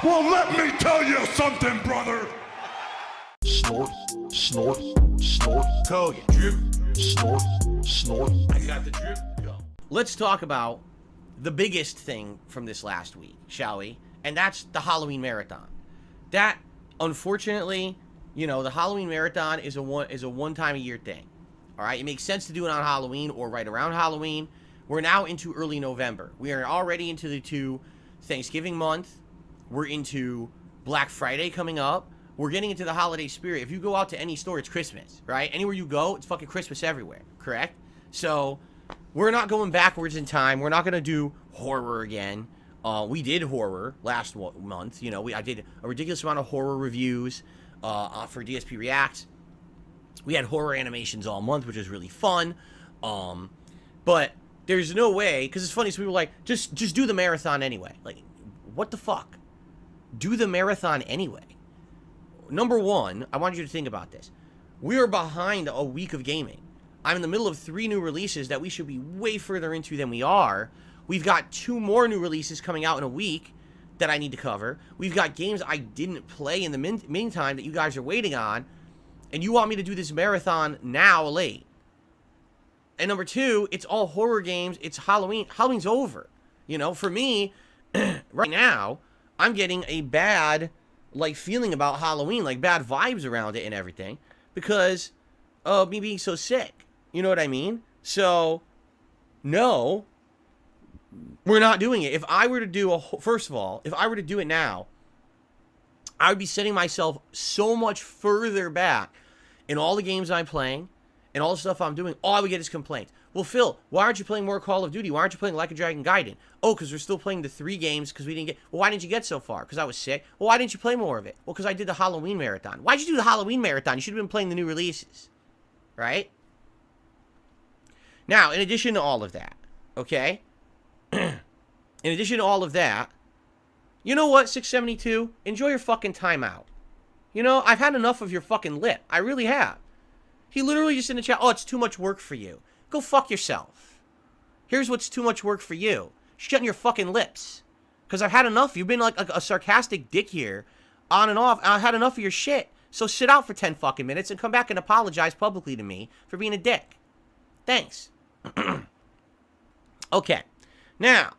Well, let me tell you something, brother. Snort, snort, snort. Kogan. Drip. Snort, snort. I got the drip. Go. Let's talk about the biggest thing from this last week, shall we? And that's the Halloween marathon. That, unfortunately, you know, the Halloween marathon is a one time a year thing. All right, it makes sense to do it on Halloween or right around Halloween. We're now into early November. We are already into the Thanksgiving month. We're into Black Friday coming up. We're getting into the holiday spirit. If you go out to any store, it's Christmas, right? Anywhere you go, it's fucking Christmas everywhere, correct? So we're not going backwards in time. We're not going to do horror again. We did horror last month. You know, I did a ridiculous amount of horror reviews for DSP Reacts. We had horror animations all month, which was really fun. But there's no way, because it's funny, so we were like, just do the marathon anyway. Like, what the fuck? Do the marathon anyway. Number one, I want you to think about this. We are behind a week of gaming. I'm in the middle of 3 new releases that we should be way further into than we are. We've got 2 more new releases coming out in a week that I need to cover. We've got games I didn't play in the meantime that you guys are waiting on. And you want me to do this marathon now late. And number 2, it's all horror games. It's Halloween. Halloween's over. You know, for me, right now, I'm getting a bad, like, feeling about Halloween, like, bad vibes around it and everything, because of me being so sick. You know what I mean? So, no, we're not doing it. If I were to do first of all, if I were to do it now, I would be setting myself so much further back in all the games I'm playing and all the stuff I'm doing. All I would get is complaints. Well, Phil, why aren't you playing more Call of Duty? Why aren't you playing Like a Dragon Gaiden? Oh, because we're still playing the 3 games because we didn't get... Well, why didn't you get so far? Because I was sick. Well, why didn't you play more of it? Well, because I did the Halloween marathon. Why'd you do the Halloween marathon? You should have been playing the new releases. Right? Now, in addition to all of that, okay? In addition to all of that, you know what, 672? Enjoy your fucking time out. You know, I've had enough of your fucking lip. I really have. He literally just in the chat, oh, it's too much work for you. Go fuck yourself. Here's what's too much work for you. Shutting your fucking lips. Because I've had enough. You've been like a sarcastic dick here, on and off. I've had enough of your shit. So sit out for 10 fucking minutes and come back and apologize publicly to me for being a dick. Thanks. Okay. Now,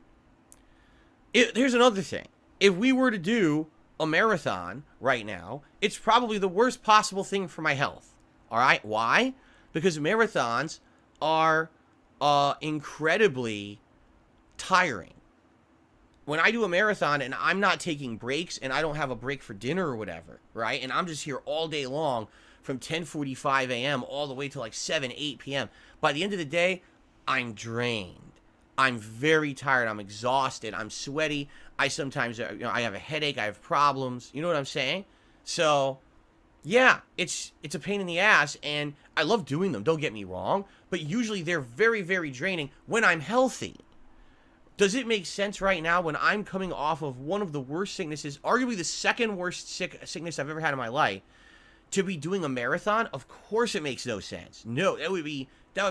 here's another thing. If we were to do a marathon right now, it's probably the worst possible thing for my health. All right? Why? Because marathons are incredibly tiring. When I do a marathon and I'm not taking breaks and I don't have a break for dinner or whatever, right? And I'm just here all day long from 10:45 a.m. all the way to like 7, 8 p.m. By the end of the day, I'm drained. I'm very tired. I'm exhausted. I'm sweaty. I sometimes, you know, I have a headache. I have problems. You know what I'm saying? So, yeah, it's a pain in the ass, and I love doing them. Don't get me wrong, but usually they're very, very draining when I'm healthy. Does it make sense right now when I'm coming off of one of the worst sicknesses, arguably the second worst sickness I've ever had in my life, to be doing a marathon? Of course, it makes no sense. No, that would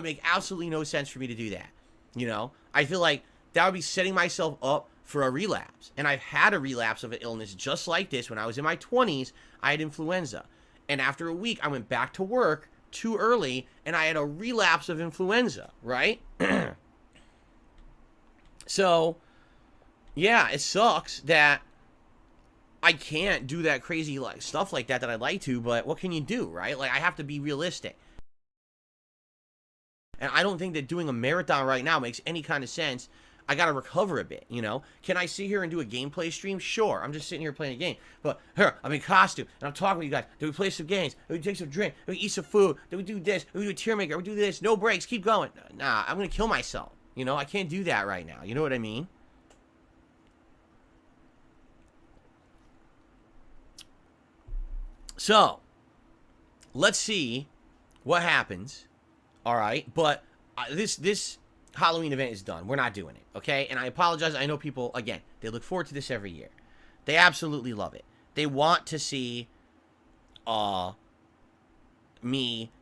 make absolutely no sense for me to do that. You know, I feel like that would be setting myself up for a relapse. And I've had a relapse of an illness just like this. When I was in my 20s, I had influenza. And after a week, I went back to work too early, and I had a relapse of influenza, right? So, yeah, it sucks that I can't do that crazy like stuff like that I'd like to, but what can you do, right? Like, I have to be realistic. And I don't think that doing a marathon right now makes any kind of sense. I gotta recover a bit, you know? Can I sit here and do a gameplay stream? Sure, I'm just sitting here playing a game. But here, I'm in costume, and I'm talking with you guys. Do we play some games? Do we take some drink? Do we eat some food? Do we do this? Do we do a tier maker? Do we do this? No breaks, keep going. Nah, I'm gonna kill myself. You know, I can't do that right now. You know what I mean? So, let's see what happens. All right, but this Halloween event is done. We're not doing it, okay? And I apologize. I know people, again, they look forward to this every year. They absolutely love it. They want to see me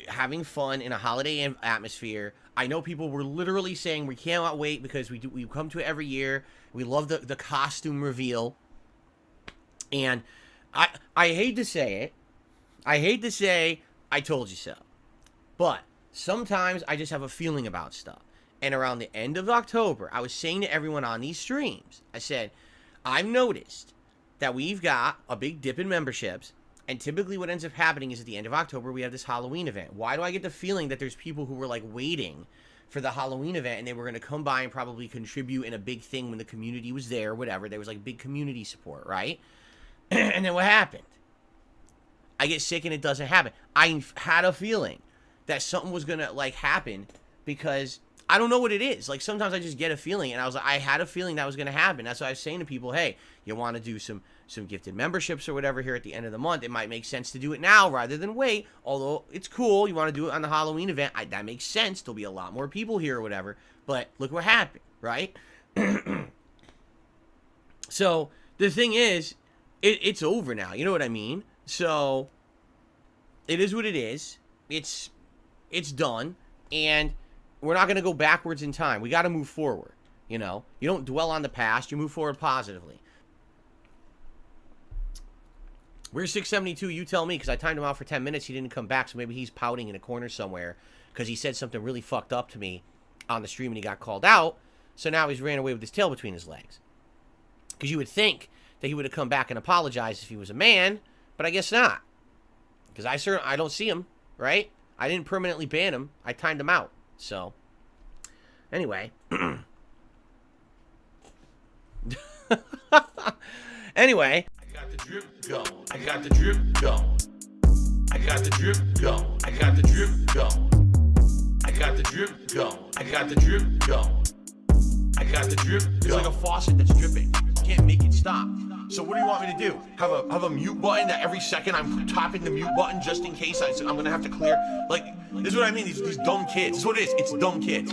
having fun in a holiday atmosphere. I know people were literally saying we cannot wait because we come to it every year. We love the costume reveal. And I hate to say it. I hate to say I told you so. But sometimes I just have a feeling about stuff. And around the end of October, I was saying to everyone on these streams, I said, I've noticed that we've got a big dip in memberships. And typically what ends up happening is at the end of October, we have this Halloween event. Why do I get the feeling that there's people who were like waiting for the Halloween event and they were going to come by and probably contribute in a big thing when the community was there, whatever. There was like big community support, right? And then what happened? I get sick and it doesn't happen. I had a feeling that something was going to like happen because I don't know what it is. Like sometimes I just get a feeling and I had a feeling that was going to happen. That's why I was saying to people, hey, you want to do some gifted memberships or whatever here at the end of the month. It might make sense to do it now rather than wait. Although it's cool. You want to do it on the Halloween event. That makes sense. There'll be a lot more people here or whatever. But look what happened, right? So the thing is, it's over now. You know what I mean? So it is what it is. It's done. And we're not going to go backwards in time. We got to move forward. You know, you don't dwell on the past. You move forward positively. Where's 672? You tell me, because I timed him out for 10 minutes. He didn't come back, so maybe he's pouting in a corner somewhere because he said something really fucked up to me on the stream and he got called out. So now he's ran away with his tail between his legs. Because you would think that he would have come back and apologized if he was a man, but I guess not. Because I don't see him, right? I didn't permanently ban him. I timed him out. So, anyway. Anyway. I got the drip going. I got the drip going. I got the drip going. I got the drip going. I got the drip going. I got the drip going. I got the drip going. It's like a faucet that's dripping. You can't make it stop. So what do you want me to do? Have a mute button that every second I'm tapping the mute button just in case I'm gonna have to clear? Like, this is what I mean, these dumb kids. This is what it is, it's dumb kids.